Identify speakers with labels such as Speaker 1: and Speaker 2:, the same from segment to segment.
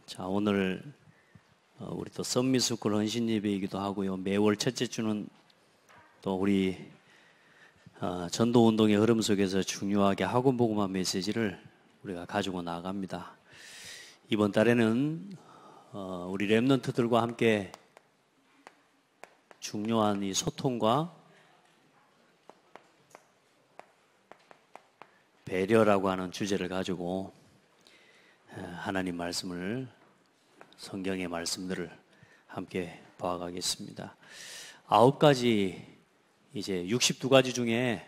Speaker 1: 자, 오늘 우리 또 썸미스쿨 헌신 예배이기도 하고요. 매월 첫째 주는 또 우리 전도 운동의 흐름 속에서 중요하게 학원 복음화 메시지를 우리가 가지고 나갑니다. 이번 달에는 우리 렘넌트들과 함께 중요한 이 소통과 배려라고 하는 주제를 가지고 하나님 말씀을, 성경의 말씀들을 함께 봐가겠습니다. 9가지, 이제 62가지 중에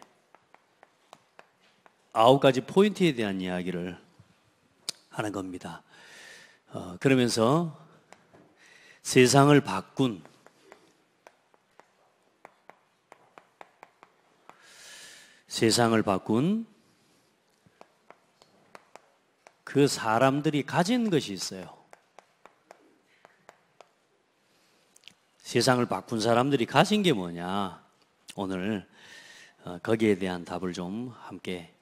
Speaker 1: 9가지 포인트에 대한 이야기를 하는 겁니다. 그러면서 세상을 바꾼 그 사람들이 가진 것이 있어요. 세상을 바꾼 사람들이 가진 게 뭐냐? 오늘 거기에 대한 답을 좀 함께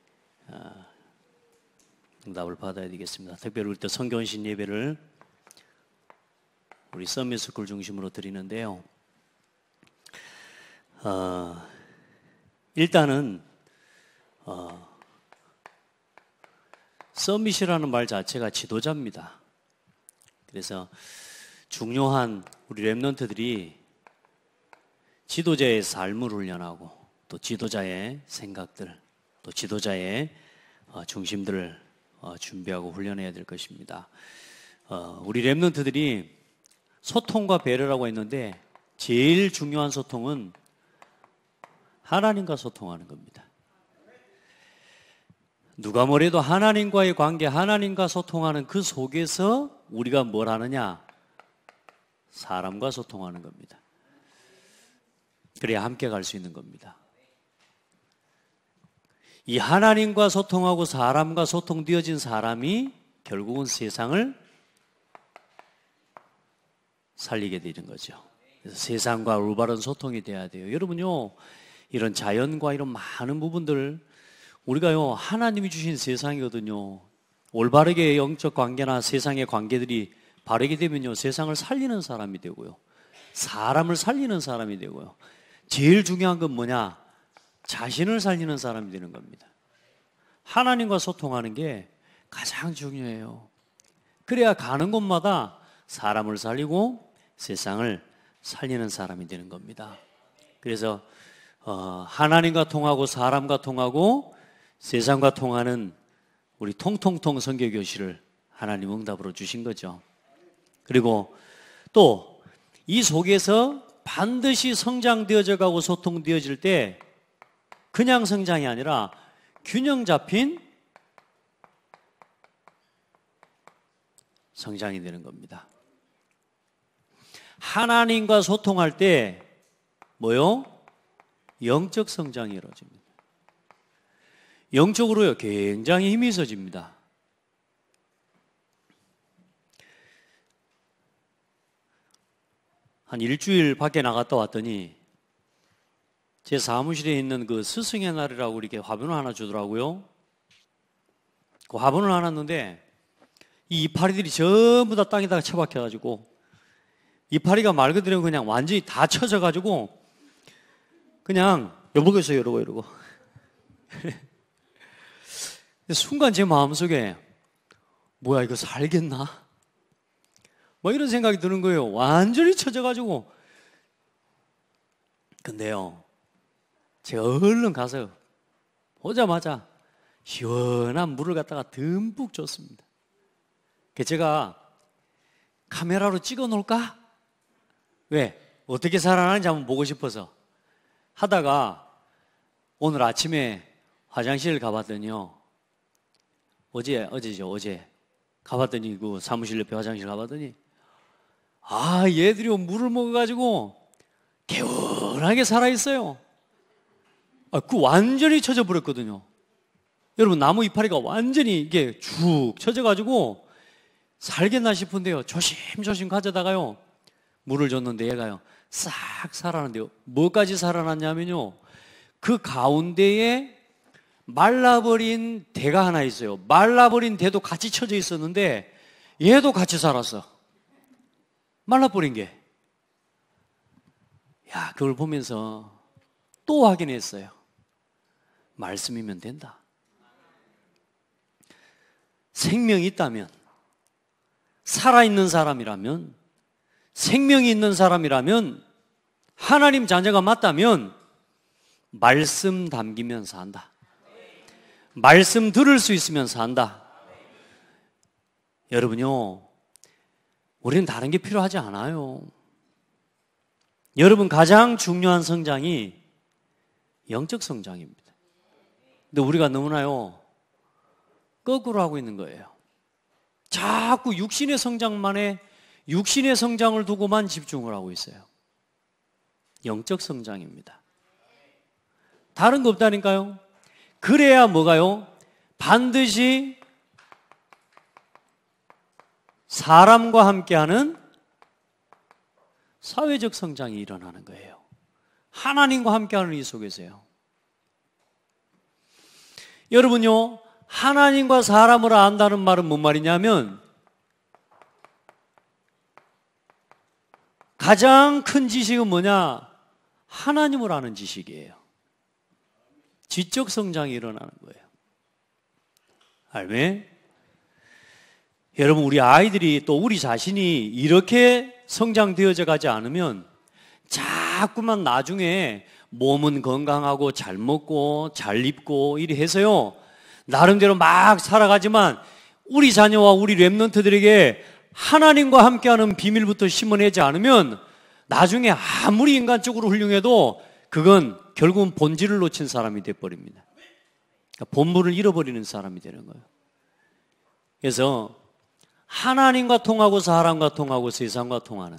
Speaker 1: 응답을 받아야 되겠습니다. 특별히 우리 또 성경신 예배를 우리 썸미스쿨 중심으로 드리는데요. 일단은 서밋이라는 말 자체가 지도자입니다. 그래서 중요한 우리 렘넌트들이 지도자의 삶을 훈련하고 또 지도자의 생각들, 또 지도자의 중심들을 준비하고 훈련해야 될 것입니다. 우리 렘넌트들이 소통과 배려라고 했는데 제일 중요한 소통은 하나님과 소통하는 겁니다. 누가 뭐래도 하나님과의 관계, 하나님과 소통하는 그 속에서 우리가 뭘 하느냐? 사람과 소통하는 겁니다. 그래야 함께 갈 수 있는 겁니다. 이 하나님과 소통하고 사람과 소통되어진 사람이 결국은 세상을 살리게 되는 거죠. 그래서 세상과 올바른 소통이 돼야 돼요. 여러분요, 이런 자연과 이런 많은 부분들, 우리가요, 하나님이 주신 세상이거든요. 올바르게 영적 관계나 세상의 관계들이 바르게 되면요, 세상을 살리는 사람이 되고요, 사람을 살리는 사람이 되고요, 제일 중요한 건 뭐냐? 자신을 살리는 사람이 되는 겁니다. 하나님과 소통하는 게 가장 중요해요. 그래야 가는 곳마다 사람을 살리고 세상을 살리는 사람이 되는 겁니다. 그래서 하나님과 통하고 사람과 통하고 세상과 통하는 우리 통통통 선교교실을 하나님 응답으로 주신 거죠. 그리고 또 이 속에서 반드시 성장되어져 가고 소통되어질 때 그냥 성장이 아니라 균형 잡힌 성장이 되는 겁니다. 하나님과 소통할 때 뭐요? 영적 성장이 이루어집니다. 영적으로요, 굉장히 힘이 있어집니다. 한 일주일 밖에 나갔다 왔더니 제 사무실에 있는 그 스승의 날이라고 이렇게 화분을 하나 주더라고요. 그 화분을 하나 놨는데 이 이파리들이 전부 다 땅에다가 처박혀가지고, 이파리가 말 그대로 그냥 완전히 다 쳐져가지고 그냥 이러고 있어요, 이러고. 순간 제 마음속에 뭐야, 이거 살겠나? 뭐 이런 생각이 드는 거예요. 완전히 쳐져가지고. 근데요, 제가 얼른 가서 오자마자 시원한 물을 갖다가 듬뿍 줬습니다. 제가 카메라로 찍어 놓을까? 왜? 어떻게 살아나는지 한번 보고 싶어서 하다가 오늘 아침에 화장실 가봤더니요, 어제 가봤더니 그 사무실 옆에 화장실 가봤더니 얘들이 물을 먹어가지고 개운하게 살아있어요. 그 완전히 쳐져 버렸거든요. 여러분, 나무 이파리가 완전히 이게 쭉 쳐져가지고 살겠나 싶은데요, 조심조심 가져다가요 물을 줬는데 얘가요 싹 살아났는데요, 뭐까지 살아났냐면요, 그 가운데에 말라버린 대가 하나 있어요. 말라버린 대도 같이 쳐져 있었는데 얘도 같이 살았어. 말라버린 게. 야, 그걸 보면서 또 확인했어요. 말씀이면 된다. 생명이 있다면, 살아있는 사람이라면, 생명이 있는 사람이라면, 하나님 자녀가 맞다면 말씀 담기면 산다. 말씀 들을 수 있으면 산다. 여러분요, 우리는 다른 게 필요하지 않아요. 여러분, 가장 중요한 성장이 영적 성장입니다. 근데 우리가 너무나요, 거꾸로 하고 있는 거예요. 자꾸 육신의 성장만에, 육신의 성장을 두고만 집중을 하고 있어요. 영적 성장입니다. 다른 거 없다니까요. 그래야 뭐가요? 반드시 사람과 함께하는 사회적 성장이 일어나는 거예요. 하나님과 함께하는 이 속에서요. 여러분요, 하나님과 사람을 안다는 말은 뭔 말이냐면 가장 큰 지식은 뭐냐? 하나님을 아는 지식이에요. 지적 성장이 일어나는 거예요. 알매? 여러분, 우리 아이들이 또 우리 자신이 이렇게 성장되어져 가지 않으면 자꾸만 나중에 몸은 건강하고 잘 먹고 잘 입고 이래 해서요, 나름대로 막 살아가지만 우리 자녀와 우리 렘넌트들에게 하나님과 함께하는 비밀부터 심어내지 않으면 나중에 아무리 인간적으로 훌륭해도 그건 결국은 본질을 놓친 사람이 돼버립니다. 그러니까 본물을 잃어버리는 사람이 되는 거예요. 그래서 하나님과 통하고 사람과 통하고 세상과 통하는,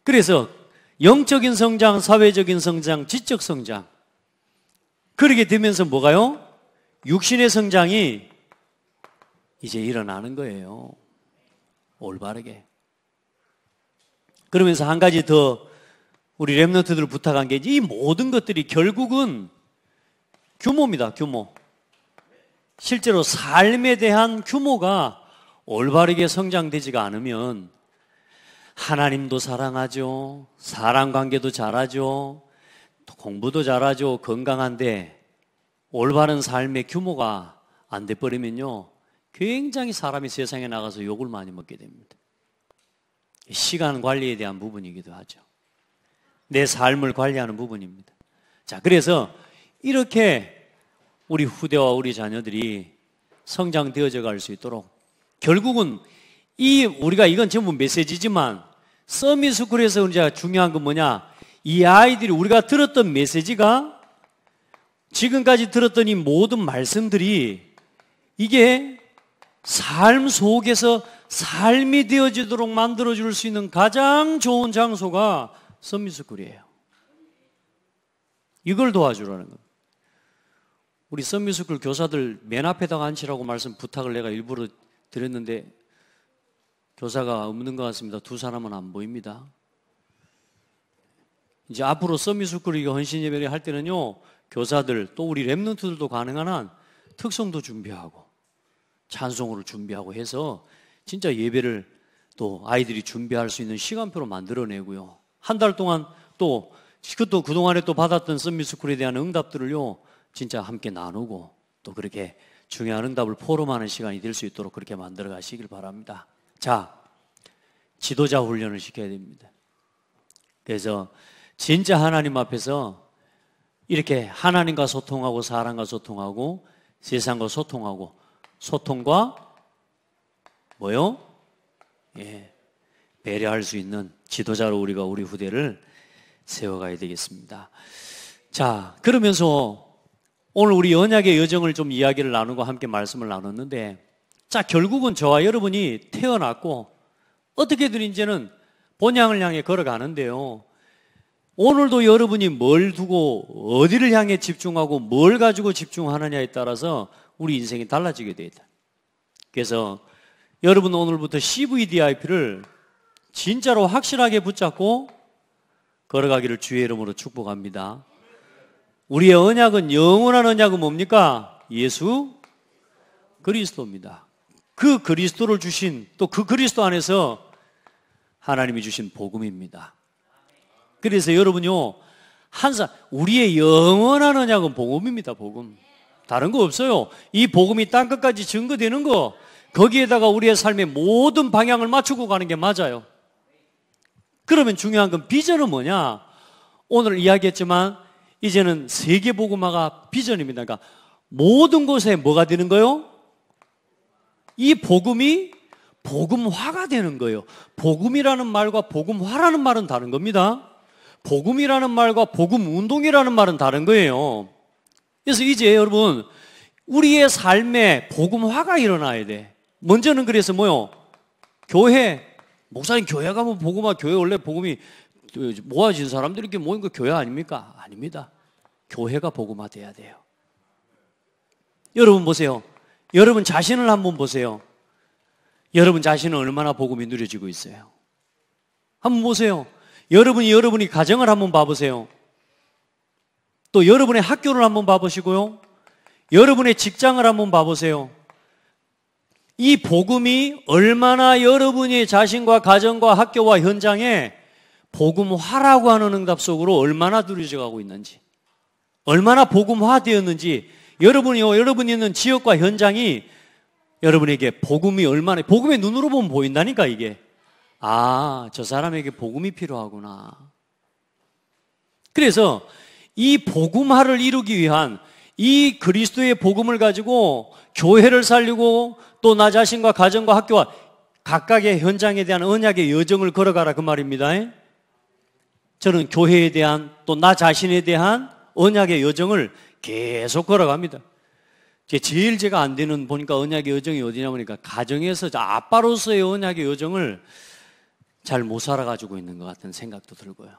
Speaker 1: 그래서 영적인 성장, 사회적인 성장, 지적 성장, 그렇게 되면서 뭐가요? 육신의 성장이 이제 일어나는 거예요. 올바르게. 그러면서 한 가지 더 우리 렘넌트들을 부탁한 게, 이 모든 것들이 결국은 규모입니다. 규모. 실제로 삶에 대한 규모가 올바르게 성장되지가 않으면 하나님도 사랑하죠, 사람관계도 잘하죠, 공부도 잘하죠, 건강한데 올바른 삶의 규모가 안 돼버리면요, 굉장히 사람이 세상에 나가서 욕을 많이 먹게 됩니다. 시간 관리에 대한 부분이기도 하죠. 내 삶을 관리하는 부분입니다. 자, 그래서 이렇게 우리 후대와 우리 자녀들이 성장되어져 갈 수 있도록, 결국은 우리가 이건 전부 메시지지만 서밋스쿨에서 이제 중요한 건 뭐냐, 이 아이들이 우리가 들었던 메시지가, 지금까지 들었던 이 모든 말씀들이 이게 삶 속에서 삶이 되어지도록 만들어줄 수 있는 가장 좋은 장소가 서밋스쿨이에요. 이걸 도와주라는 겁니다. 우리 서밋스쿨 교사들 맨 앞에다가 앉히라고 말씀 부탁을 내가 일부러 드렸는데 교사가 없는 것 같습니다. 두 사람은 안 보입니다. 이제 앞으로 서밋스쿨 헌신 예배를 할 때는요, 교사들 또 우리 렘넌트들도 가능한 한 특성도 준비하고 찬송으로 준비하고 해서 진짜 예배를 또 아이들이 준비할 수 있는 시간표로 만들어내고요, 한 달 동안 또 그동안에 또 받았던 서밋스쿨에 대한 응답들을요 진짜 함께 나누고 또 그렇게 중요한 응답을 포럼하는 시간이 될 수 있도록 그렇게 만들어 가시길 바랍니다. 자, 지도자 훈련을 시켜야 됩니다. 그래서 진짜 하나님 앞에서 이렇게 하나님과 소통하고 사람과 소통하고 세상과 소통하고, 소통과 뭐요? 예, 배려할 수 있는 지도자로 우리가 우리 후대를 세워가야 되겠습니다. 자, 그러면서 오늘 우리 언약의 여정을 좀 이야기를 나누고 함께 말씀을 나눴는데, 자, 결국은 저와 여러분이 태어났고 어떻게든 이제는 본향을 향해 걸어가는데요, 오늘도 여러분이 뭘 두고 어디를 향해 집중하고 뭘 가지고 집중하느냐에 따라서 우리 인생이 달라지게 되어 있다. 그래서 여러분 오늘부터 CVDIP를 진짜로 확실하게 붙잡고 걸어가기를 주의 이름으로 축복합니다. 우리의 언약은, 영원한 언약은 뭡니까? 예수 그리스도입니다. 그 그리스도를 주신 또 그 그리스도 안에서 하나님이 주신 복음입니다. 그래서 여러분요, 우리의 영원한 언약은 복음입니다. 복음. 다른 거 없어요. 이 복음이 땅끝까지 증거되는 거, 거기에다가 우리의 삶의 모든 방향을 맞추고 가는 게 맞아요. 그러면 중요한 건 비전은 뭐냐? 오늘 이야기했지만 이제는 세계복음화가 비전입니다. 그러니까 모든 곳에 뭐가 되는 거요? 이 복음이 복음화가 되는 거예요. 복음이라는 말과 복음화라는 말은 다른 겁니다. 복음이라는 말과 복음운동이라는 말은 다른 거예요. 그래서 이제 여러분, 우리의 삶에 복음화가 일어나야 돼. 먼저는 그래서 뭐요? 교회. 목사님 교회 가면 복음화, 교회 원래 복음이 모아진 사람들이 이렇게 모인 거 교회 아닙니까? 아닙니다. 교회가 복음화 돼야 돼요. 여러분 보세요. 여러분 자신을 한번 보세요. 여러분 자신은 얼마나 복음이 누려지고 있어요? 한번 보세요. 여러분이 가정을 한번 봐보세요. 또 여러분의 학교를 한번 봐보시고요. 여러분의 직장을 한번 봐보세요. 이 복음이 얼마나 여러분의 자신과 가정과 학교와 현장에 복음화라고 하는 응답 속으로 얼마나 누려져 가고 있는지, 얼마나 복음화되었는지, 여러분이 있는 지역과 현장이 여러분에게 복음이 얼마나, 복음의 눈으로 보면 보인다니까 이게. 아, 저 사람에게 복음이 필요하구나. 그래서 이 복음화를 이루기 위한 이 그리스도의 복음을 가지고 교회를 살리고 또 나 자신과 가정과 학교와 각각의 현장에 대한 언약의 여정을 걸어가라 그 말입니다. 저는 교회에 대한 또 나 자신에 대한 언약의 여정을 계속 걸어갑니다. 제일 제가 안 되는 보니까 언약의 여정이 어디냐 보니까 가정에서 아빠로서의 언약의 여정을 잘 못 살아가지고 있는 것 같은 생각도 들고요.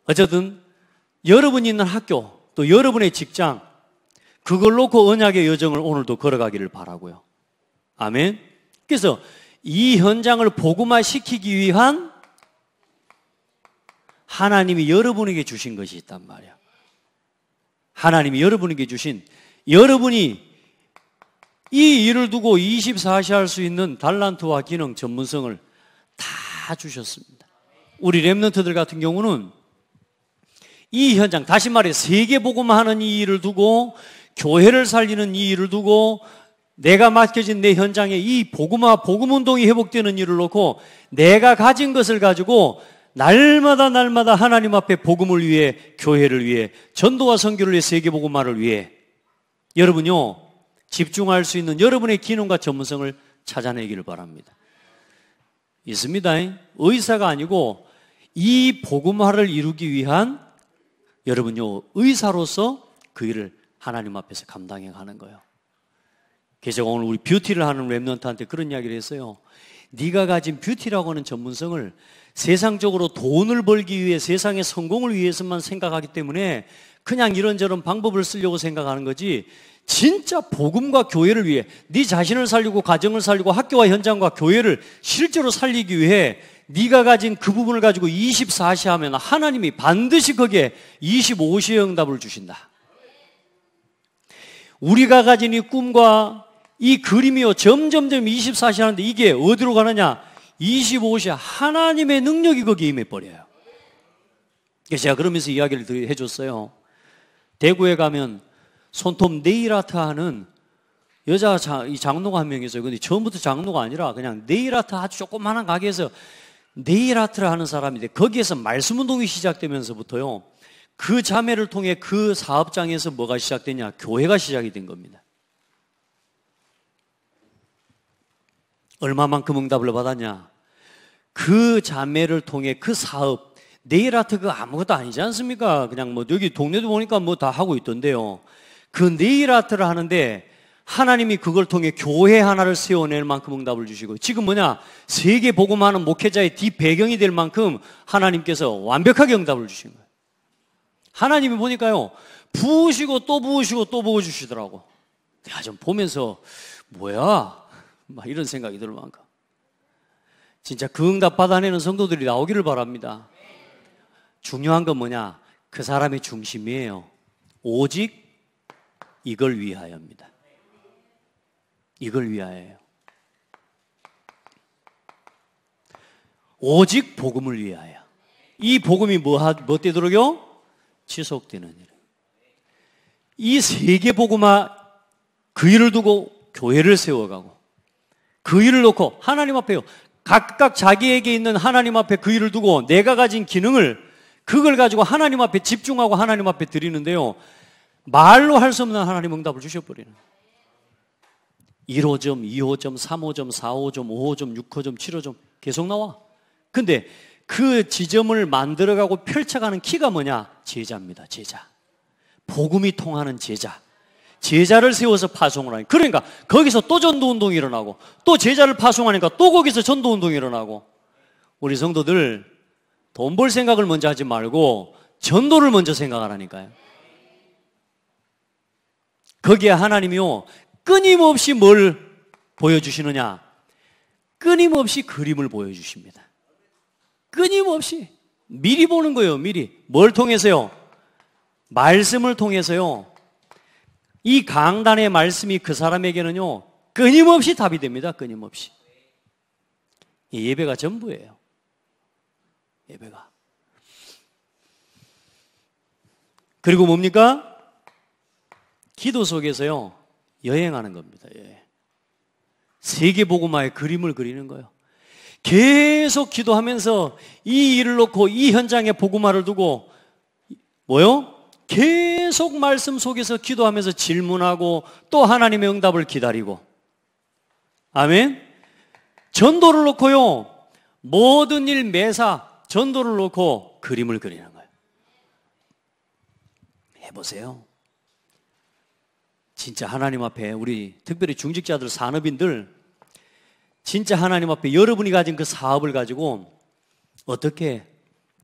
Speaker 1: 어쨌든 여러분이 있는 학교 또 여러분의 직장 그걸 놓고 언약의 여정을 오늘도 걸어가기를 바라고요. 아멘. 그래서 이 현장을 복음화시키기 위한 하나님이 여러분에게 주신 것이 있단 말이야. 하나님이 여러분에게 주신, 여러분이 이 일을 두고 24시 할 수 있는 달란트와 기능, 전문성을 다 주셨습니다. 우리 렘넌트들 같은 경우는 이 현장, 다시 말해 세계복음화하는 이 일을 두고, 교회를 살리는 이 일을 두고, 내가 맡겨진 내 현장에 이 복음화, 복음운동이 회복되는 일을 놓고 내가 가진 것을 가지고 날마다 하나님 앞에 복음을 위해, 교회를 위해, 전도와 선교를 위해, 세계복음화를 위해 여러분요 집중할 수 있는 여러분의 기능과 전문성을 찾아내기를 바랍니다. 있습니다. 의사가 아니고 이 복음화를 이루기 위한 여러분요 의사로서 그 일을 하나님 앞에서 감당해 가는 거예요. 그래서 제가 오늘 우리 뷰티를 하는 렘넌트한테 그런 이야기를 했어요. 네가 가진 뷰티라고 하는 전문성을 세상적으로 돈을 벌기 위해, 세상의 성공을 위해서만 생각하기 때문에 그냥 이런저런 방법을 쓰려고 생각하는 거지, 진짜 복음과 교회를 위해 네 자신을 살리고 가정을 살리고 학교와 현장과 교회를 실제로 살리기 위해 네가 가진 그 부분을 가지고 24시 하면 하나님이 반드시 거기에 25시의 응답을 주신다. 우리가 가진 이 꿈과 이 그림이요 점점점 24시 하는데 이게 어디로 가느냐? 25시 하나님의 능력이 거기에 임해버려요. 그래서 제가 그러면서 이야기를 해줬어요. 대구에 가면 손톱 네일아트 하는 여자 장로가 한 명 있어요. 근데 처음부터 장로가 아니라 그냥 네일아트 아주 조그마한 가게에서 네일아트를 하는 사람인데, 거기에서 말씀운동이 시작되면서부터요 그 자매를 통해 그 사업장에서 뭐가 시작되냐? 교회가 시작이 된 겁니다. 얼마만큼 응답을 받았냐? 그 자매를 통해 그 사업, 네일아트 그거 아무것도 아니지 않습니까? 그냥 뭐 여기 동네도 보니까 뭐 다 하고 있던데요. 그 네일아트를 하는데 하나님이 그걸 통해 교회 하나를 세워낼 만큼 응답을 주시고, 지금 뭐냐? 세계 복음하는 목회자의 뒷배경이 될 만큼 하나님께서 완벽하게 응답을 주신 거예요. 하나님이 보니까요 부으시고 또 부으시고 또 부어주시더라고. 내가 좀 보면서 뭐야? 막 이런 생각이 들 만큼 진짜 그 응답 받아내는 성도들이 나오기를 바랍니다. 중요한 건 뭐냐? 그 사람의 중심이에요. 오직 이걸 위하여입니다. 이걸 위하여요. 오직 복음을 위하여. 이 복음이 뭐 되도록요? 지속되는 일. 이 세계 복음화 그 일을 두고 교회를 세워가고 그 일을 놓고 하나님 앞에요. 각각 자기에게 있는 하나님 앞에 그 일을 두고 내가 가진 기능을 그걸 가지고 하나님 앞에 집중하고 하나님 앞에 드리는데요. 말로 할 수 없는 하나님 응답을 주셔버리는 1호점, 2호점, 3호점, 4호점, 5호점, 6호점, 7호점 계속 나와. 근데 그 지점을 만들어가고 펼쳐가는 키가 뭐냐? 제자입니다. 제자. 복음이 통하는 제자. 제자를 세워서 파송을 하니. 그러니까 거기서 또 전도운동이 일어나고 또 제자를 파송하니까 또 거기서 전도운동이 일어나고. 우리 성도들 돈 벌 생각을 먼저 하지 말고 전도를 먼저 생각하라니까요. 거기에 하나님이요 끊임없이 뭘 보여주시느냐? 끊임없이 그림을 보여주십니다. 끊임없이 미리 보는 거예요. 미리. 뭘 통해서요? 말씀을 통해서요. 이 강단의 말씀이 그 사람에게는요 끊임없이 답이 됩니다. 끊임없이. 이 예배가 전부예요. 예배가. 그리고 뭡니까? 기도 속에서요 여행하는 겁니다. 예. 세계복음화의 그림을 그리는 거예요. 계속 기도하면서 이 일을 놓고 이 현장에 복음화를 두고 뭐요? 계속 말씀 속에서 기도하면서 질문하고 또 하나님의 응답을 기다리고. 아멘. 전도를 놓고요 모든 일 매사 전도를 놓고 그림을 그리는 거예요. 해보세요. 진짜 하나님 앞에 우리 특별히 중직자들, 산업인들 진짜 하나님 앞에 여러분이 가진 그 사업을 가지고 어떻게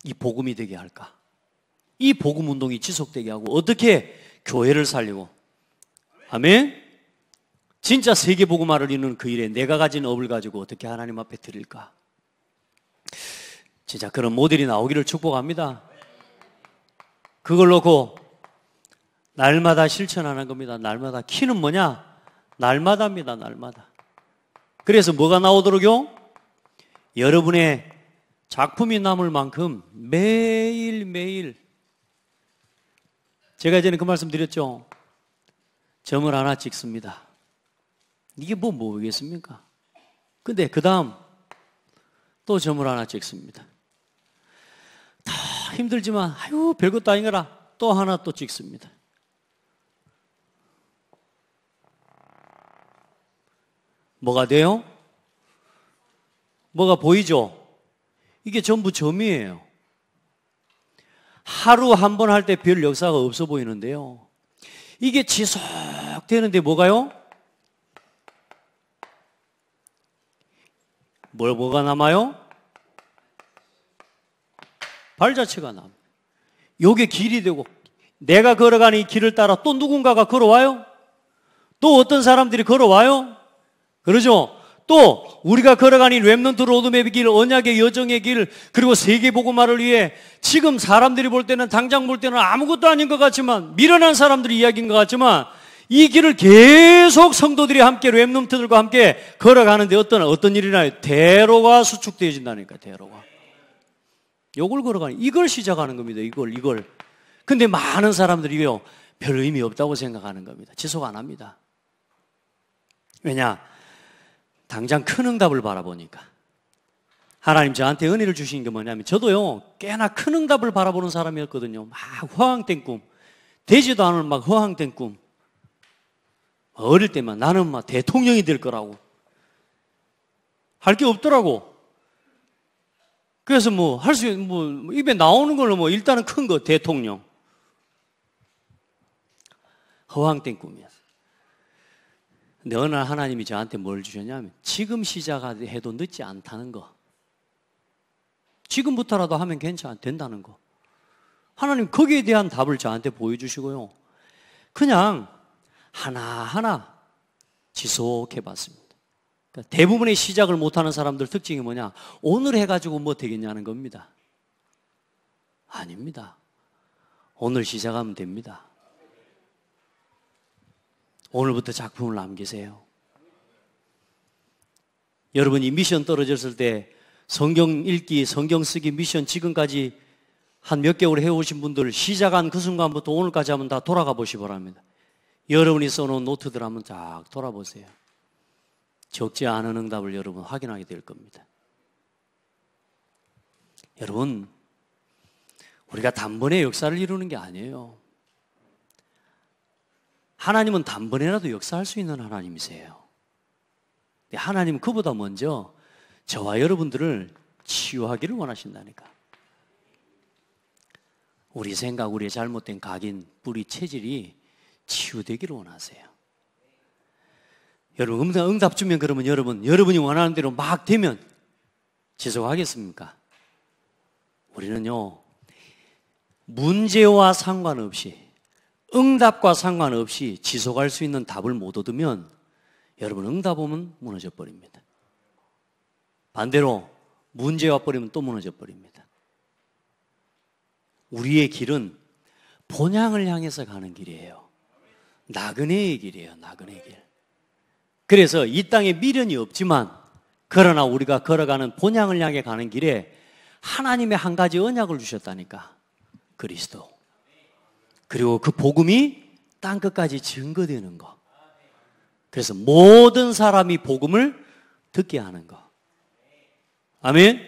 Speaker 1: 이 복음이 되게 할까? 이 복음 운동이 지속되게 하고 어떻게 교회를 살리고. 아멘. 진짜 세계 복음화를 이루는 그 일에 내가 가진 업을 가지고 어떻게 하나님 앞에 드릴까? 진짜 그런 모델이 나오기를 축복합니다. 그걸 놓고 날마다 실천하는 겁니다. 날마다. 키는 뭐냐? 날마다입니다. 날마다. 그래서 뭐가 나오도록요? 여러분의 작품이 남을 만큼 매일매일. 제가 예전에 그 말씀 드렸죠. 점을 하나 찍습니다. 이게 뭐겠습니까? 근데 그 다음 또 점을 하나 찍습니다. 다 힘들지만 아유 별것도 아니거라 또 하나 또 찍습니다. 뭐가 돼요? 뭐가 보이죠? 이게 전부 점이에요. 하루 한 번 할 때 별 역사가 없어 보이는데요. 이게 지속되는데 뭐가요? 뭐가 남아요? 발자취가 남아요. 요게 길이 되고 내가 걸어가는 이 길을 따라 또 누군가가 걸어와요? 또 어떤 사람들이 걸어와요? 그러죠? 또 우리가 걸어가는 이 렘넌트 로드맵의 길, 언약의 여정의 길, 그리고 세계복음화를 위해 지금 사람들이 볼 때는 당장 볼 때는 아무것도 아닌 것 같지만 미련한 사람들이 이야기인 것 같지만 이 길을 계속 성도들이 함께 렘넌트들과 함께 걸어가는데 어떤 일이나요? 대로가 수축되어진다니까. 대로가. 요걸 걸어가는 이걸 시작하는 겁니다. 이걸. 근데 많은 사람들이요 별 의미 없다고 생각하는 겁니다. 지속 안 합니다. 왜냐? 당장 큰 응답을 바라보니까. 하나님 저한테 은혜를 주신 게 뭐냐면 저도요 꽤나 큰 응답을 바라보는 사람이었거든요. 막 허황된 꿈, 되지도 않을 막 허황된 꿈. 어릴 때만 나는 막 대통령이 될 거라고 할 게 없더라고. 그래서 뭐 할 수 입에 나오는 걸로 뭐 일단은 큰 거 대통령. 허황된 꿈이었어. 근데 어느 날 하나님이 저한테 뭘 주셨냐면 지금 시작해도 늦지 않다는 거. 지금부터라도 하면 된다는 거. 하나님 거기에 대한 답을 저한테 보여주시고요. 그냥 하나하나 지속해 봤습니다. 그러니까 대부분의 시작을 못하는 사람들 특징이 뭐냐? 오늘 해가지고 뭐 되겠냐는 겁니다. 아닙니다. 오늘 시작하면 됩니다. 오늘부터 작품을 남기세요. 여러분이 미션 떨어졌을 때 성경 읽기, 성경 쓰기 미션 지금까지 한 몇 개월 해오신 분들 시작한 그 순간부터 오늘까지 한번 다 돌아가 보시 바랍니다. 여러분이 써놓은 노트들 한번 쫙 돌아보세요. 적지 않은 응답을 여러분 확인하게 될 겁니다. 여러분, 우리가 단번에 역사를 이루는 게 아니에요. 하나님은 단번에라도 역사할 수 있는 하나님이세요. 하나님은 그보다 먼저 저와 여러분들을 치유하기를 원하신다니까. 우리 생각, 우리의 잘못된 각인, 뿌리, 체질이 치유되기를 원하세요. 여러분, 응답 주면 그러면 여러분이 원하는 대로 막 되면 지속하겠습니까? 우리는요, 문제와 상관없이, 응답과 상관없이 지속할 수 있는 답을 못 얻으면 여러분 응답 오면 무너져 버립니다. 반대로 문제 와버리면 또 무너져 버립니다. 우리의 길은 본향을 향해서 가는 길이에요. 나그네의 길이에요. 나그네의 길. 그래서 이 땅에 미련이 없지만 그러나 우리가 걸어가는 본향을 향해 가는 길에 하나님의 한 가지 언약을 주셨다니까. 그리스도. 그리고 그 복음이 땅끝까지 증거되는 거. 그래서 모든 사람이 복음을 듣게 하는 거. 아멘?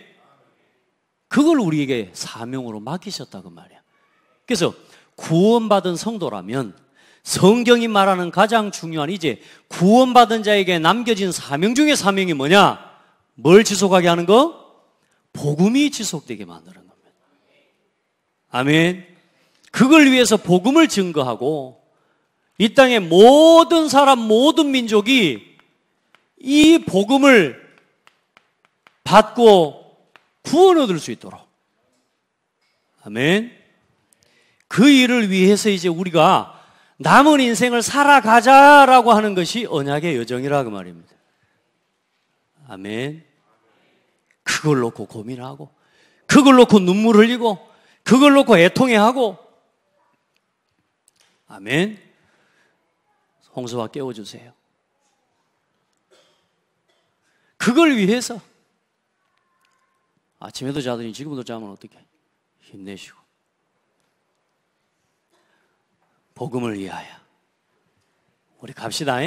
Speaker 1: 그걸 우리에게 사명으로 맡기셨다고 말이야. 그래서 구원받은 성도라면 성경이 말하는 가장 중요한 이제 구원받은 자에게 남겨진 사명 중에 사명이 뭐냐? 뭘 지속하게 하는 거? 복음이 지속되게 만드는 겁니다. 아멘. 그걸 위해서 복음을 증거하고 이 땅의 모든 사람, 모든 민족이 이 복음을 받고 구원 얻을 수 있도록. 아멘. 그 일을 위해서 이제 우리가 남은 인생을 살아가자라고 하는 것이 언약의 여정이라고 말입니다. 아멘. 그걸 놓고 고민하고, 그걸 놓고 눈물 흘리고, 그걸 놓고 애통해하고. 아멘. 홍수와 깨워주세요. 그걸 위해서 아침에도 자더니 지금도 자면 어떡해? 힘내시고 복음을 위하여 우리 갑시다.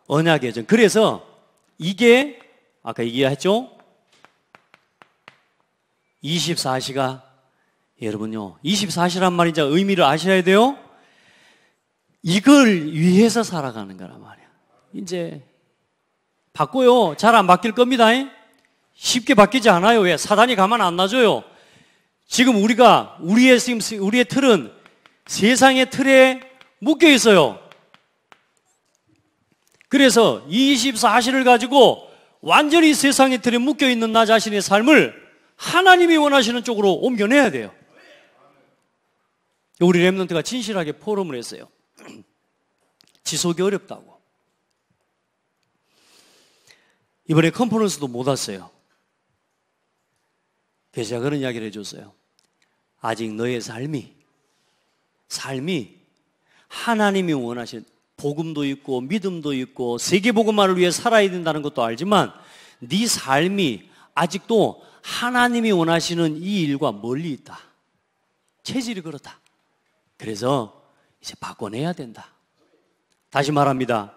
Speaker 1: 언약의 전. 그래서 이게 아까 얘기했죠? 24시가 여러분요 24시란 말이 이제 의미를 아셔야 돼요. 이걸 위해서 살아가는 거란 말이야. 이제 바꿔요. 잘 안 바뀔 겁니다. 쉽게 바뀌지 않아요. 왜? 사단이 가만 안 놔줘요. 지금 우리의 틀은 세상의 틀에 묶여 있어요. 그래서 24시를 가지고 완전히 세상의 틀에 묶여 있는 나 자신의 삶을 하나님이 원하시는 쪽으로 옮겨내야 돼요. 우리 렘넌트가 진실하게 포럼을 했어요. 지속이 어렵다고. 이번에 컨퍼런스도 못 왔어요. 그래서 제가 그런 이야기를 해줬어요. 아직 너의 삶이 하나님이 원하신 복음도 있고 믿음도 있고 세계복음화를 위해 살아야 된다는 것도 알지만 네 삶이 아직도 하나님이 원하시는 이 일과 멀리 있다. 체질이 그렇다. 그래서 이제 바꿔내야 된다. 다시 말합니다.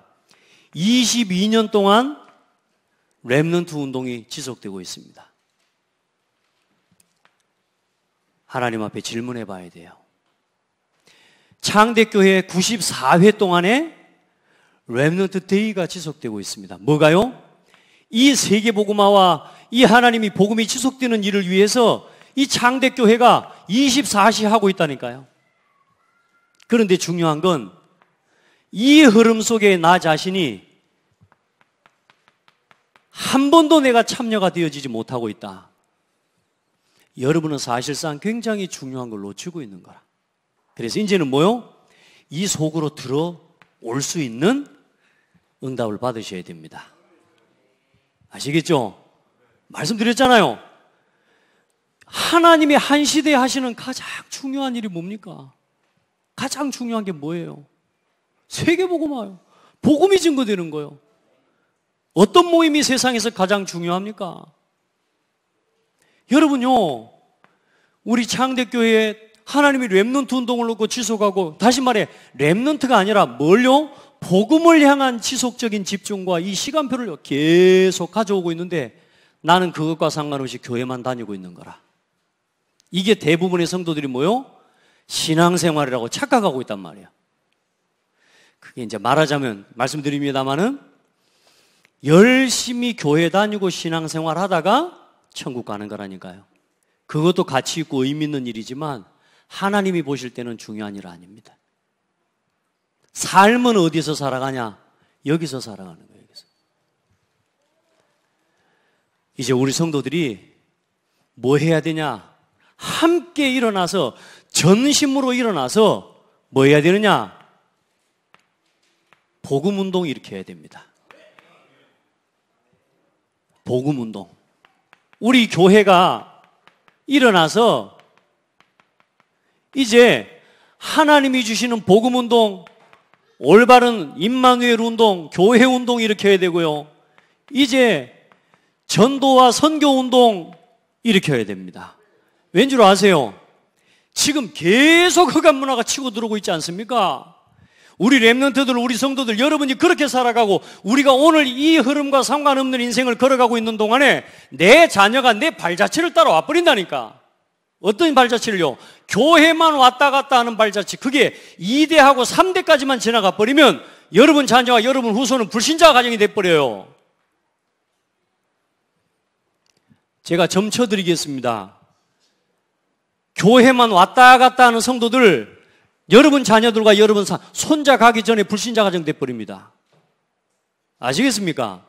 Speaker 1: 22년 동안 렘넌트 운동이 지속되고 있습니다. 하나님 앞에 질문해 봐야 돼요. 창대교회 94회 동안에 렘넌트 데이가 지속되고 있습니다. 뭐가요? 이 세계복음화와 이 하나님이 복음이 지속되는 일을 위해서 이 창대교회가 24시 하고 있다니까요. 그런데 중요한 건 이 흐름 속에 나 자신이 한 번도 내가 참여가 되어지지 못하고 있다. 여러분은 사실상 굉장히 중요한 걸 놓치고 있는 거라. 그래서 이제는 뭐요? 이 속으로 들어올 수 있는 응답을 받으셔야 됩니다. 아시겠죠? 말씀드렸잖아요. 하나님이 한 시대에 하시는 가장 중요한 일이 뭡니까? 가장 중요한 게 뭐예요? 세계복음화요. 복음이 증거되는 거예요. 어떤 모임이 세상에서 가장 중요합니까? 여러분요, 우리 창대교회에 하나님이 렘넌트 운동을 놓고 지속하고, 다시 말해 렘넌트가 아니라 뭘요? 복음을 향한 지속적인 집중과 이 시간표를 계속 가져오고 있는데 나는 그것과 상관없이 교회만 다니고 있는 거라. 이게 대부분의 성도들이 뭐요? 신앙생활이라고 착각하고 있단 말이야. 그게 이제 말하자면 말씀드립니다마는 열심히 교회 다니고 신앙생활 하다가 천국 가는 거라니까요. 그것도 가치 있고 의미 있는 일이지만 하나님이 보실 때는 중요한 일 아닙니다. 삶은 어디서 살아가냐? 여기서 살아가는 거예요. 여기서. 이제 우리 성도들이 뭐 해야 되냐? 함께 일어나서 전심으로 일어나서 뭐 해야 되느냐? 복음운동 일으켜야 됩니다. 복음운동. 우리 교회가 일어나서 이제 하나님이 주시는 복음운동, 올바른 임마누엘 운동, 교회 운동 일으켜야 되고요. 이제 전도와 선교 운동 일으켜야 됩니다. 왠 줄 아세요? 지금 계속 흑암 문화가 치고 들어오고 있지 않습니까? 우리 렘넌트들, 우리 성도들, 여러분이 그렇게 살아가고 우리가 오늘 이 흐름과 상관없는 인생을 걸어가고 있는 동안에 내 자녀가 내 발자취를 따라와 버린다니까. 어떤 발자취를요? 교회만 왔다 갔다 하는 발자취. 그게 2대하고 3대까지만 지나가 버리면 여러분 자녀와 여러분 후손은 불신자 가정이 돼버려요. 제가 점쳐드리겠습니다. 교회만 왔다 갔다 하는 성도들, 여러분 자녀들과 여러분 손자 가기 전에 불신자 가정 돼버립니다. 아시겠습니까?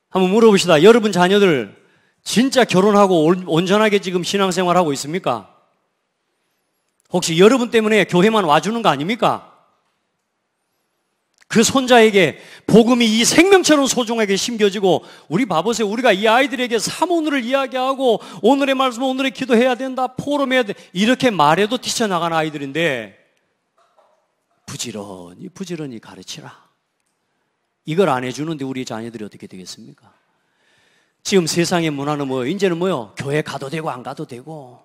Speaker 1: 한번 물어봅시다. 여러분 자녀들 진짜 결혼하고 온전하게 지금 신앙생활하고 있습니까? 혹시 여러분 때문에 교회만 와주는 거 아닙니까? 그 손자에게 복음이 이 생명처럼 소중하게 심겨지고, 우리 봐보세요. 우리가 이 아이들에게 사모늘을 이야기하고 오늘의 말씀, 오늘의 기도해야 된다, 포럼해야 돼, 이렇게 말해도 뛰쳐나가는 아이들인데 부지런히 가르치라. 이걸 안 해주는데 우리 자녀들이 어떻게 되겠습니까? 지금 세상의 문화는 뭐요? 이제는 뭐요? 교회 가도 되고 안 가도 되고,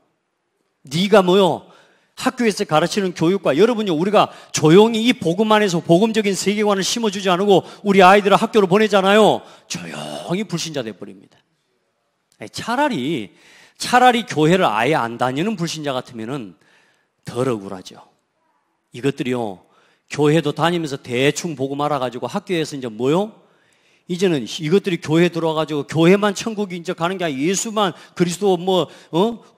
Speaker 1: 네가 뭐요? 학교에서 가르치는 교육과, 여러분요, 우리가 조용히 이 복음 안에서 복음적인 세계관을 심어주지 않고 우리 아이들을 학교로 보내잖아요. 조용히 불신자 돼버립니다. 차라리 교회를 아예 안 다니는 불신자 같으면은 덜 억울하죠. 이것들이요, 교회도 다니면서 대충 복음 알아가지고 학교에서 이제 뭐요? 이제는 이것들이 교회 들어와가지고 교회만 천국이 이제 가는 게 아니라 예수만 그리스도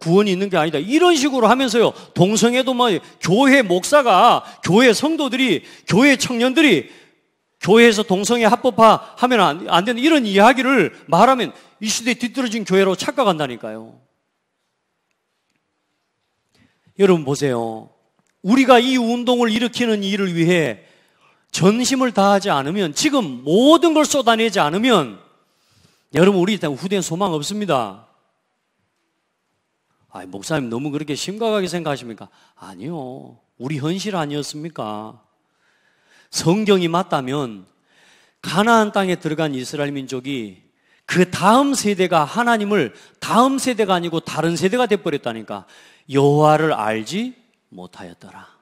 Speaker 1: 구원이 있는 게 아니다, 이런 식으로 하면서요, 동성애도 교회 목사가, 교회 성도들이, 교회 청년들이 교회에서 동성애 합법화하면 안 되는 이런 이야기를 말하면 이 시대에 뒤떨어진 교회로 착각한다니까요. 여러분 보세요. 우리가 이 운동을 일으키는 일을 위해 전심을 다하지 않으면, 지금 모든 걸 쏟아내지 않으면 여러분 우리 후대엔 소망 없습니다. 목사님 너무 그렇게 심각하게 생각하십니까? 아니요. 우리 현실 아니었습니까? 성경이 맞다면 가나안 땅에 들어간 이스라엘 민족이 그 다음 세대가 하나님을, 다음 세대가 아니고 다른 세대가 돼버렸다니까. 여호와를 알지 못하였더라.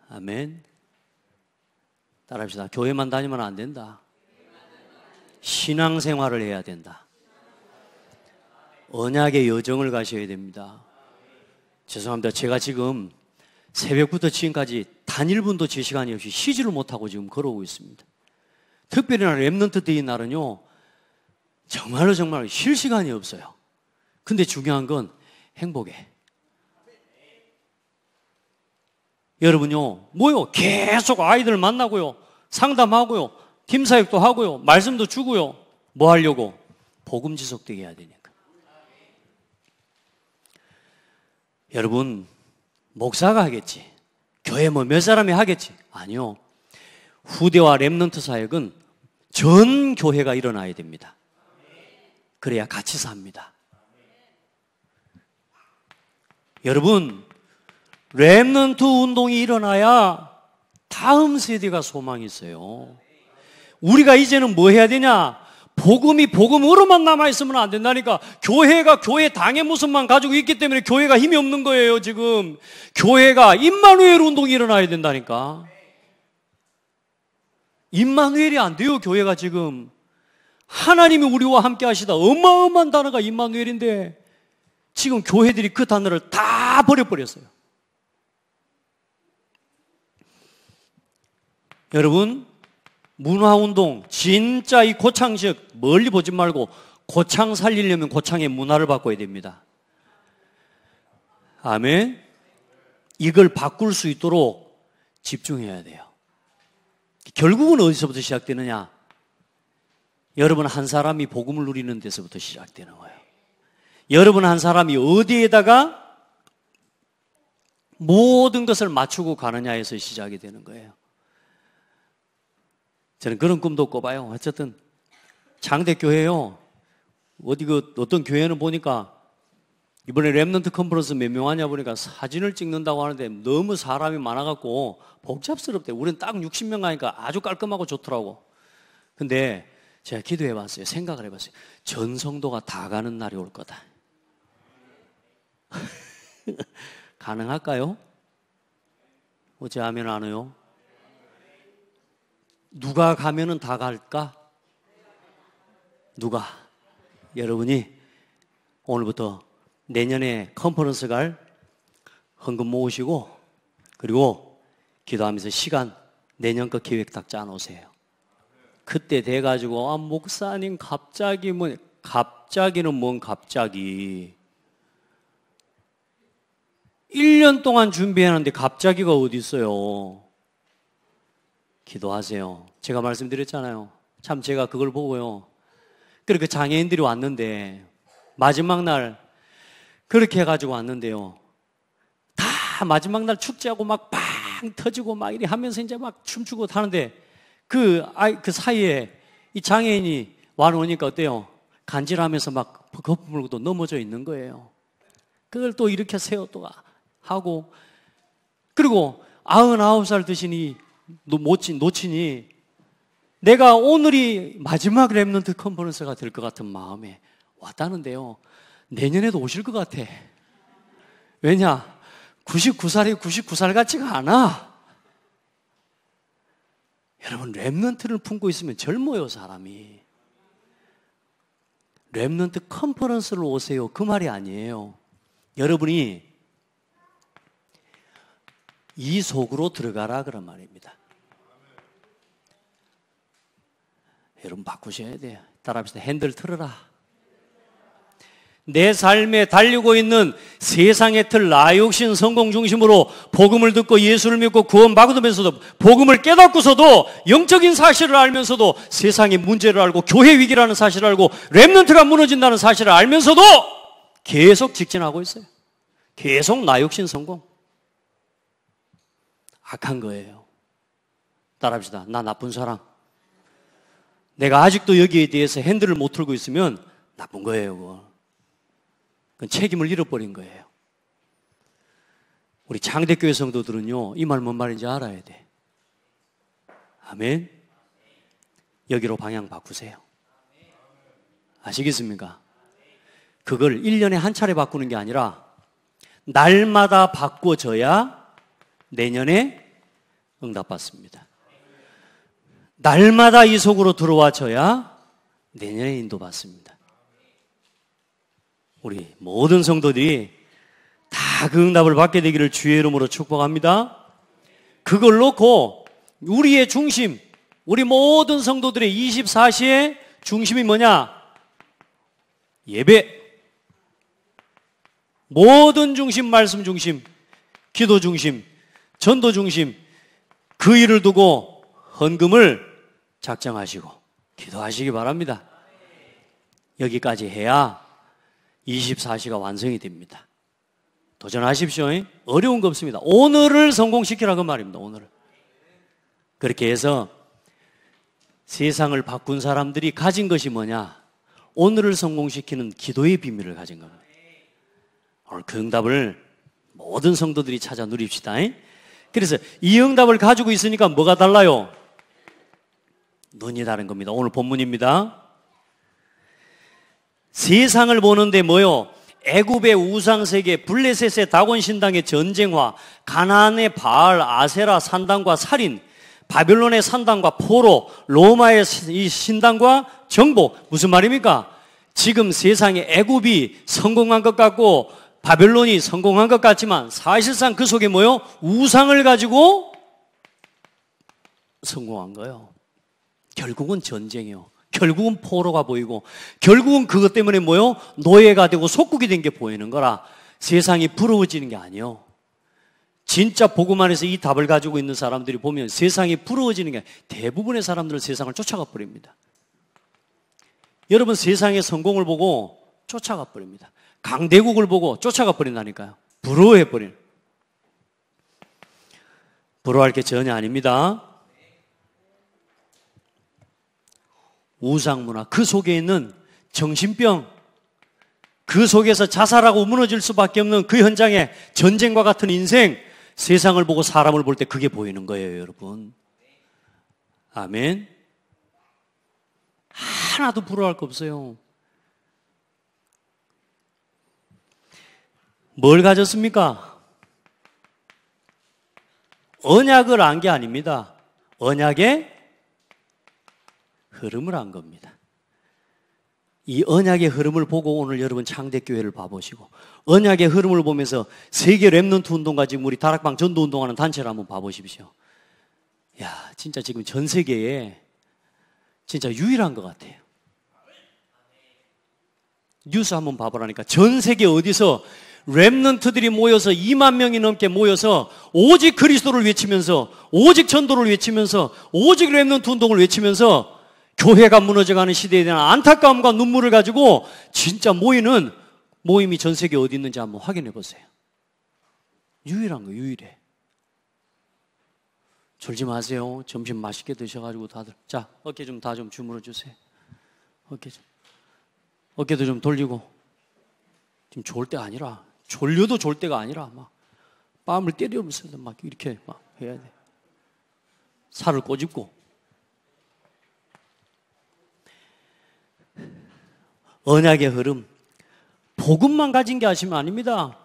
Speaker 1: 아멘. 따라합시다. 교회만 다니면 안 된다. 신앙생활을 해야 된다. 언약의 여정을 가셔야 됩니다. 죄송합니다. 제가 지금 새벽부터 지금까지 단 1분도 제 시간이 없이 쉬지를 못하고 지금 걸어오고 있습니다. 특별히 렘넌트 데이 날은요, 정말 쉴 시간이 없어요. 근데 중요한 건 행복해. 여러분요, 계속 아이들 만나고요, 상담하고요, 팀사역도 하고요, 말씀도 주고요. 뭐 하려고? 복음 지속되게 해야 되니까. 여러분, 목사가 하겠지, 교회 몇 사람이 하겠지? 아니요. 후대와 렘넌트 사역은 전 교회가 일어나야 됩니다. 그래야 같이 삽니다. 여러분, 렘넌트 운동이 일어나야 다음 세대가 소망이 있어요. 우리가 이제는 뭐 해야 되냐? 복음이 복음으로만 남아있으면 안 된다니까. 교회가 교회 당의 모습만 가지고 있기 때문에 교회가 힘이 없는 거예요. 지금 교회가 임마누엘 운동이 일어나야 된다니까. 임마누엘이 안 돼요. 교회가 지금 하나님이 우리와 함께 하시다. 어마어마한 단어가 임마누엘인데 지금 교회들이 그 단어를 다 버려버렸어요. 여러분, 문화운동, 진짜 이 고창식 멀리 보지 말고 고창 살리려면 고창의 문화를 바꿔야 됩니다. 아멘. 이걸 바꿀 수 있도록 집중해야 돼요. 결국은 어디서부터 시작되느냐? 여러분 한 사람이 복음을 누리는 데서부터 시작되는 거예요. 여러분 한 사람이 어디에다가 모든 것을 맞추고 가느냐에서 시작이 되는 거예요. 저는 그런 꿈도 꿔봐요. 어쨌든 장대교회요. 어떤 교회는 보니까 이번에 렘넌트 컨퍼런스 몇 명 하냐 보니까 사진을 찍는다고 하는데 너무 사람이 많아갖고 복잡스럽대. 우리는 딱 60명 가니까 아주 깔끔하고 좋더라고. 근데 제가 기도해봤어요. 생각을 해봤어요. 전 성도가 다 가는 날이 올 거다. 가능할까요? 어째 하면 안 해요? 누가 가면은 다 갈까? 누가? 여러분이 오늘부터 내년에 컨퍼런스 갈 헌금 모으시고 그리고 기도하면서 시간 내년 거 계획 딱 짜놓으세요. 그때 돼가지고 목사님 갑자기는 뭔 갑자기 1년 동안 준비하는데 갑자기가 어디 있어요. 기도하세요. 제가 말씀드렸잖아요. 참 제가 그걸 보고요. 그렇게 장애인들이 왔는데 마지막 날 그렇게 해가지고 왔는데요. 다 마지막 날 축제하고 막 빵 터지고 막 이래 하면서 이제 막 춤추고 타는데 그 사이에 이 장애인이 와놓으니까 어때요? 간질하면서 막 거품 물고 또 넘어져 있는 거예요. 그걸 또 이렇게 세워 또 하고 그리고 99살 드시니 노친이 내가 오늘이 마지막 렘넌트 컨퍼런스가 될 것 같은 마음에 왔다는데요. 내년에도 오실 것 같아. 왜냐? 99살이 99살 같지가 않아. 여러분 렘넌트를 품고 있으면 젊어요 사람이. 렘넌트 컨퍼런스를 오세요 그 말이 아니에요. 여러분이 이 속으로 들어가라 그런 말입니다. 여러분 바꾸셔야 돼요. 따라합시다. 핸들 틀어라. 내 삶에 달리고 있는 세상의 틀, 나 욕심, 성공 중심으로 복음을 듣고 예수를 믿고 구원받으면서도 복음을 깨닫고서도 영적인 사실을 알면서도 세상의 문제를 알고 교회 위기라는 사실을 알고 렘넌트가 무너진다는 사실을 알면서도 계속 직진하고 있어요. 계속 나 욕심, 성공. 악한 거예요. 따라합시다. 나 나쁜 사람. 내가 아직도 여기에 대해서 핸들을 못 틀고 있으면 나쁜 거예요. 그거. 그건 책임을 잃어버린 거예요. 우리 장대교회 성도들은요, 이 말 뭔 말인지 알아야 돼. 아멘. 여기로 방향 바꾸세요. 아시겠습니까? 그걸 1년에 한 차례 바꾸는 게 아니라 날마다 바꿔져야 내년에 응답받습니다. 날마다 이 속으로 들어와줘야 내년에 인도받습니다. 우리 모든 성도들이 다 그 응답을 받게 되기를 주의 이름으로 축복합니다. 그걸 놓고 우리의 중심, 우리 모든 성도들의 24시의 중심이 뭐냐? 예배. 모든 중심, 말씀 중심, 기도 중심, 전도 중심, 그 일을 두고 헌금을 작정하시고 기도하시기 바랍니다. 여기까지 해야 24시가 완성이 됩니다. 도전하십시오. 어려운 거 없습니다. 오늘을 성공시키라고 말입니다. 오늘을. 그렇게 해서 세상을 바꾼 사람들이 가진 것이 뭐냐? 오늘을 성공시키는 기도의 비밀을 가진 겁니다. 오늘 그 응답을 모든 성도들이 찾아 누립시다. 그래서 이 응답을 가지고 있으니까 뭐가 달라요? 눈이 다른 겁니다. 오늘 본문입니다. 세상을 보는데 뭐요? 애굽의 우상세계, 블레셋의 다곤 신당의 전쟁화, 가나안의 바알, 아세라 산당과 살인, 바빌론의 산당과 포로, 로마의 이 신당과 정복. 무슨 말입니까? 지금 세상에 애굽이 성공한 것 같고 바벨론이 성공한 것 같지만 사실상 그 속에 뭐요? 우상을 가지고 성공한 거예요. 결국은 전쟁이요. 결국은 포로가 보이고 결국은 그것 때문에 뭐요? 노예가 되고 속국이 된 게 보이는 거라 세상이 부러워지는 게 아니에요. 진짜 복음 안에서 이 답을 가지고 있는 사람들이 보면 세상이 부러워지는 게 대부분의 사람들은 세상을 쫓아가 버립니다. 여러분 세상의 성공을 보고 쫓아가 버립니다. 강대국을 보고 쫓아가 버린다니까요. 부러워해 버리는. 부러워할 게 전혀 아닙니다. 우상문화, 그 속에 있는 정신병, 그 속에서 자살하고 무너질 수밖에 없는 그 현장의 전쟁과 같은 인생, 세상을 보고 사람을 볼 때 그게 보이는 거예요, 여러분. 아멘. 하나도 부러워할 거 없어요. 뭘 가졌습니까? 언약을 안 게 아닙니다. 언약의 흐름을 안 겁니다. 이 언약의 흐름을 보고 오늘 여러분 창대교회를 봐보시고 언약의 흐름을 보면서 세계 랩넌트 운동과 지금 우리 다락방 전도 운동하는 단체를 한번 봐보십시오. 야, 진짜 지금 전 세계에 진짜 유일한 것 같아요. 뉴스 한번 봐보라니까 전 세계 어디서 랩넌트들이 모여서 2만 명이 넘게 모여서 오직 그리스도를 외치면서 오직 전도를 외치면서 오직 랩넌트 운동을 외치면서 교회가 무너져가는 시대에 대한 안타까움과 눈물을 가지고 진짜 모이는 모임이 전 세계에 어디 있는지 한번 확인해 보세요. 유일한 거예요. 유일해. 졸지 마세요. 점심 맛있게 드셔가지고 다들 자 어깨 좀 다 좀 주물러 주세요. 어깨도 좀 돌리고 지금 좋을 때가 아니라 졸려도 좋을 때가 아니라 막 뺨을 때리면서 막 이렇게 막 해야 돼. 살을 꼬집고 언약의 흐름, 복음만 가진 게 아시면 아닙니다.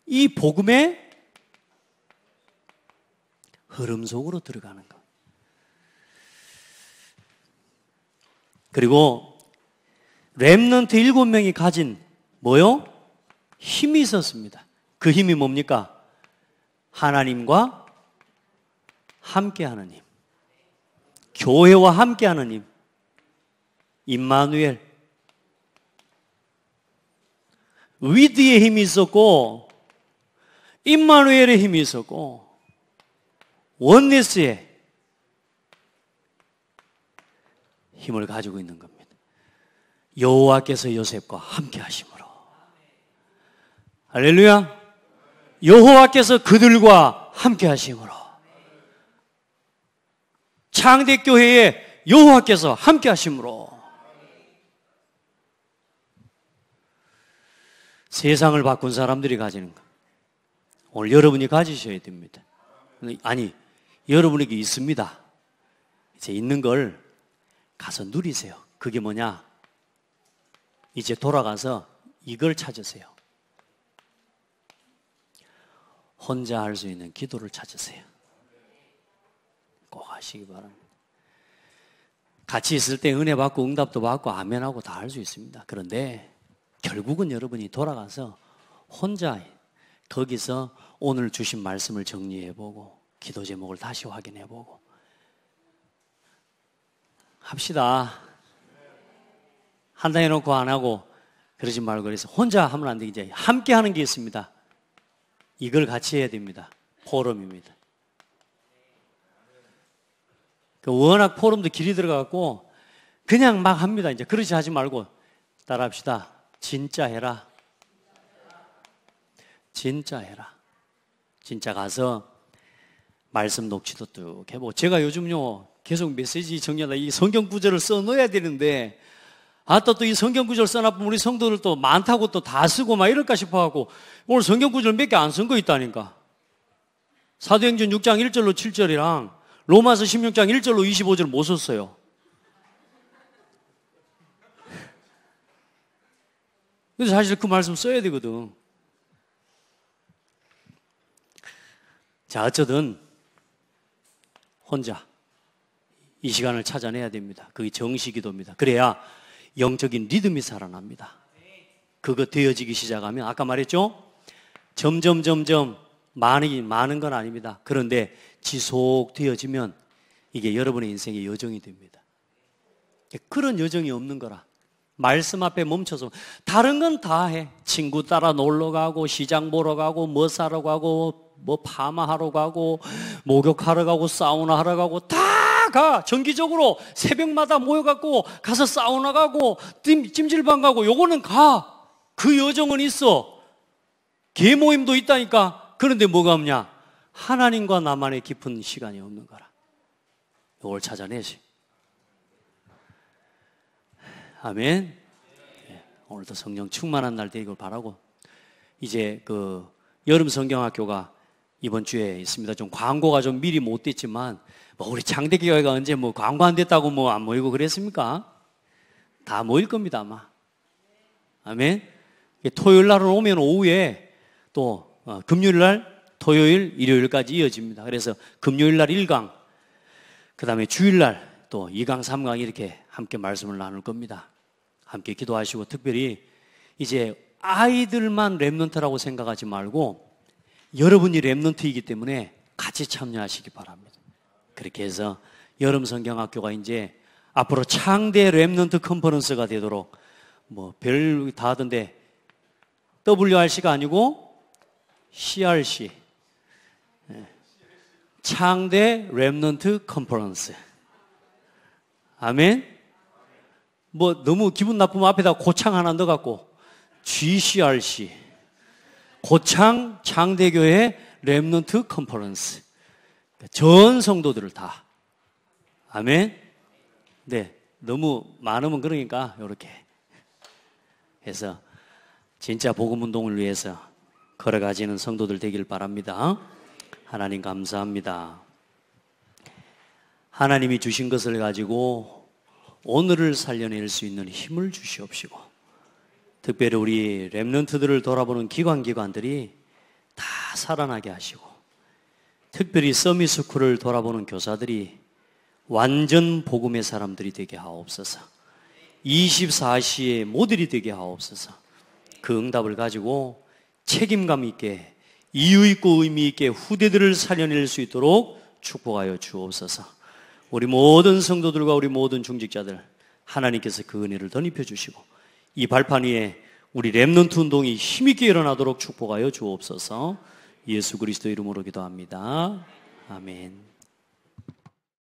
Speaker 1: 이 복음의 흐름 속으로 들어가는 것. 그리고 렘넌트 7명이 가진 뭐요? 힘이 있었습니다. 그 힘이 뭡니까? 하나님과 함께하는 힘, 교회와 함께하는 힘, 임마누엘, 위드의 힘이 있었고 임마누엘의 힘이 있었고 원네스의 힘을 가지고 있는 겁니다. 여호와께서 요셉과 함께 하심으로. 할렐루야. 여호와께서 그들과 함께 하심으로. 창대교회에 여호와께서 함께 하심으로. 세상을 바꾼 사람들이 가지는 것. 오늘 여러분이 가지셔야 됩니다. 아니, 여러분에게 있습니다. 이제 있는 걸 가서 누리세요. 그게 뭐냐? 이제 돌아가서 이걸 찾으세요. 혼자 할 수 있는 기도를 찾으세요. 꼭 하시기 바랍니다. 같이 있을 때 은혜 받고 응답도 받고 아멘하고 다 할 수 있습니다. 그런데 결국은 여러분이 돌아가서 혼자 거기서 오늘 주신 말씀을 정리해보고 기도 제목을 다시 확인해보고 합시다. 한다 해놓고 안 하고 그러지 말고 그래서 혼자 하면 안 되게 이제 함께 하는 게 있습니다. 이걸 같이 해야 됩니다. 포럼입니다. 워낙 포럼도 길이 들어가고 그냥 막 합니다. 이제 그러지 하지 말고 따라합시다. 진짜 해라. 진짜 해라. 진짜 가서 말씀 녹취도 쭉 해보고 제가 요즘요 계속 메시지 정리하다 이 성경 구절을 써놓아야 되는데 또 이 성경 구절 써놔보면 우리 성도들 또 많다고 또 다 쓰고 막 이럴까 싶어갖고 오늘 성경 구절 몇 개 안 쓴 거 있다니까. 사도행전 6장 1절로 7절이랑 로마서 16장 1절로 25절 못 썼어요. 그래서 사실 그 말씀 써야 되거든. 자, 어쩌든 혼자 이 시간을 찾아내야 됩니다. 그게 정시기도입니다. 그래야 영적인 리듬이 살아납니다. 그거 되어지기 시작하면 아까 말했죠? 점점 많은 건 아닙니다. 그런데 지속되어지면 이게 여러분의 인생의 여정이 됩니다. 그런 여정이 없는 거라. 말씀 앞에 멈춰서 다른 건 다 해. 친구 따라 놀러 가고 시장 보러 가고 뭐 사러 가고 뭐 파마하러 가고 목욕하러 가고 사우나 하러 가고 다 가. 정기적으로 새벽마다 모여갖고 가서 사우나 가고 찜질방 가고 요거는 가. 그 여정은 있어. 계모임도 있다니까. 그런데 뭐가 없냐? 하나님과 나만의 깊은 시간이 없는 거라. 이걸 찾아내지. 아멘. 네, 오늘도 성령 충만한 날 되길 바라고. 이제 그 여름 성경학교가 이번 주에 있습니다. 좀 광고가 좀 미리 못 됐지만 뭐 우리 장대교회가 언제 뭐 광고 안 됐다고 뭐 안 모이고 그랬습니까? 다 모일 겁니다 아마. 아멘. 토요일 날은 오면 오후에 또 금요일 날 토요일 일요일까지 이어집니다. 그래서 금요일 날 1강 그 다음에 주일 날 또 2강 3강 이렇게 함께 말씀을 나눌 겁니다. 함께 기도하시고 특별히 이제 아이들만 렘넌트라고 생각하지 말고 여러분이 렘넌트이기 때문에 같이 참여하시기 바랍니다. 그렇게 해서 여름 성경학교가 이제 앞으로 창대 렘넌트 컨퍼런스가 되도록 뭐 별 다 하던데 WRC가 아니고 CRC 창대 렘넌트 컨퍼런스. 아멘. 뭐 너무 기분 나쁘면 앞에다 고창 하나 넣어갖고 GCRC 고창 창대교회 렘넌트 컨퍼런스. 전 성도들을 다. 아멘. 네, 너무 많으면 그러니까 이렇게 해서 진짜 복음운동을 위해서 걸어가지는 성도들 되길 바랍니다. 하나님 감사합니다. 하나님이 주신 것을 가지고 오늘을 살려낼 수 있는 힘을 주시옵시고 특별히 우리 렘넌트들을 돌아보는 기관들이 다 살아나게 하시고 특별히 서밋스쿨을 돌아보는 교사들이 완전 복음의 사람들이 되게 하옵소서. 24시의 모델이 되게 하옵소서. 그 응답을 가지고 책임감 있게 이유 있고 의미 있게 후대들을 살려낼 수 있도록 축복하여 주옵소서. 우리 모든 성도들과 우리 모든 중직자들 하나님께서 그 은혜를 덧입혀 주시고 이 발판 위에 우리 렘넌트 운동이 힘있게 일어나도록 축복하여 주옵소서. 예수 그리스도 이름으로 기도합니다. 아멘.